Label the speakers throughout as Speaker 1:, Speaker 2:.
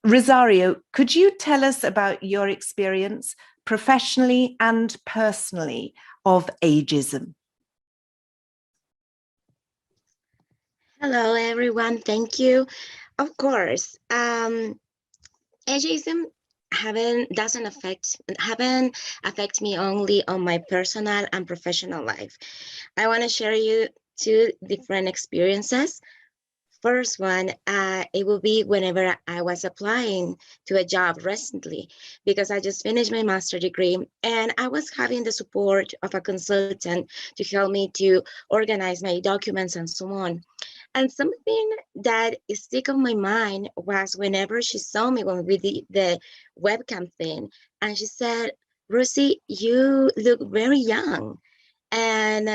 Speaker 1: Rosario, could you tell us about your experience professionally and personally of ageism?
Speaker 2: Hello, everyone. Thank you. Of course, ageism haven't affect me only on my personal and professional life. I want to share you two different experiences. First one, it will be whenever I was applying to a job recently, because I just finished my master's degree and I was having the support of a consultant to help me to organize my documents and so on. And something that stick on my mind was whenever she saw me when we did the webcam thing, and she said, "Rosie, you look very young." And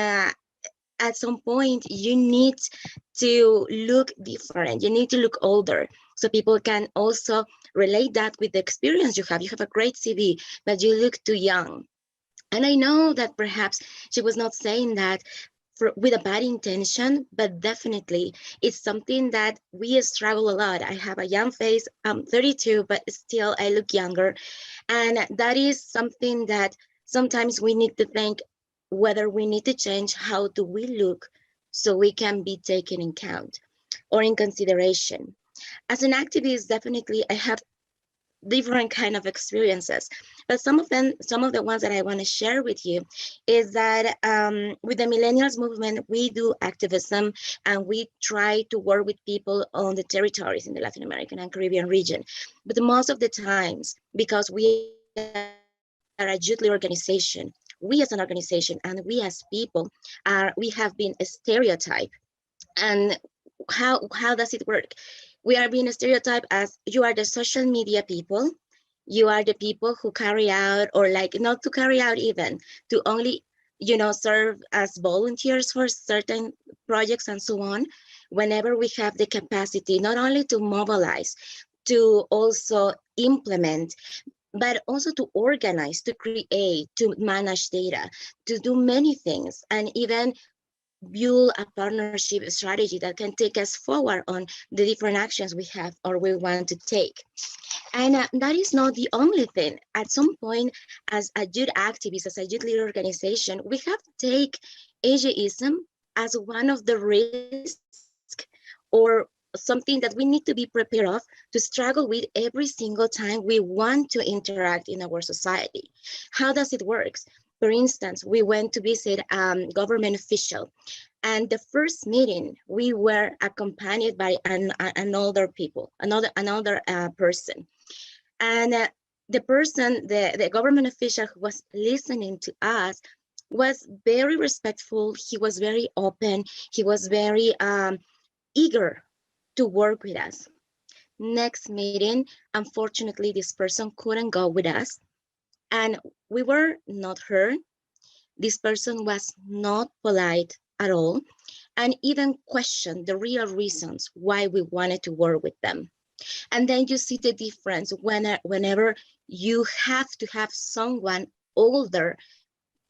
Speaker 2: at some point you need to look different, you need to look older, so people can also relate that with the experience you have a great CV, but you look too young. And I know that perhaps she was not saying that with a bad intention, but definitely it's something that we struggle a lot. I have a young face, I'm 32, but still I look younger. And that is something that sometimes we need to think whether we need to change how do we look so we can be taken in count or in consideration. As an activist, definitely I have different kind of experiences, but some of the ones that I want to share with you is that with the millennials movement we do activism and we try to work with people on the territories in the Latin American and Caribbean region. But most of the times, because we are a youth organization, we as an organization and we as people we have been a stereotype. And how does it work? We are being stereotyped as you are the social media people, you are the people who carry out, or like not to carry out even, to only serve as volunteers for certain projects and so on. Whenever we have the capacity not only to mobilize, to also implement, but also to organize, to create, to manage data, to do many things, and even build a partnership strategy that can take us forward on the different actions we have or we want to take. And that is not the only thing. At some point, as a youth activist, as a youth leader organization, we have to take ageism as one of the risks or something that we need to be prepared of to struggle with every single time we want to interact in our society. How does it work? For instance, we went to visit government official, and the first meeting we were accompanied by an older people, another person, and the person, the government official who was listening to us was very respectful. He was very open. He was very eager to work with us. Next meeting, unfortunately, this person couldn't go with us, and we were not heard. This person was not polite at all and even questioned the real reasons why we wanted to work with them. And then you see the difference whenever you have to have someone older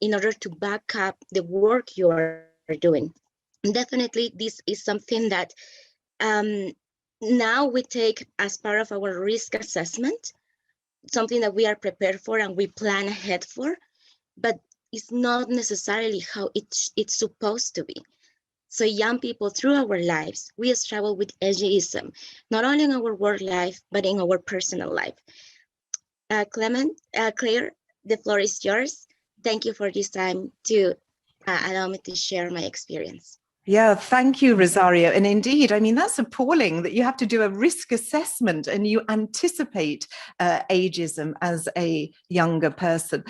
Speaker 2: in order to back up the work you are doing. Definitely, this is something that um, now we take as part of our risk assessment, something that we are prepared for and we plan ahead for, but it's not necessarily how it's supposed to be. So young people through our lives, we struggle with ageism, not only in our work life, but in our personal life. Claire, the floor is yours. Thank you for this time to allow me to share my experience.
Speaker 1: Yeah, thank you, Rosario. And indeed, I mean, that's appalling that you have to do a risk assessment and you anticipate ageism as a younger person.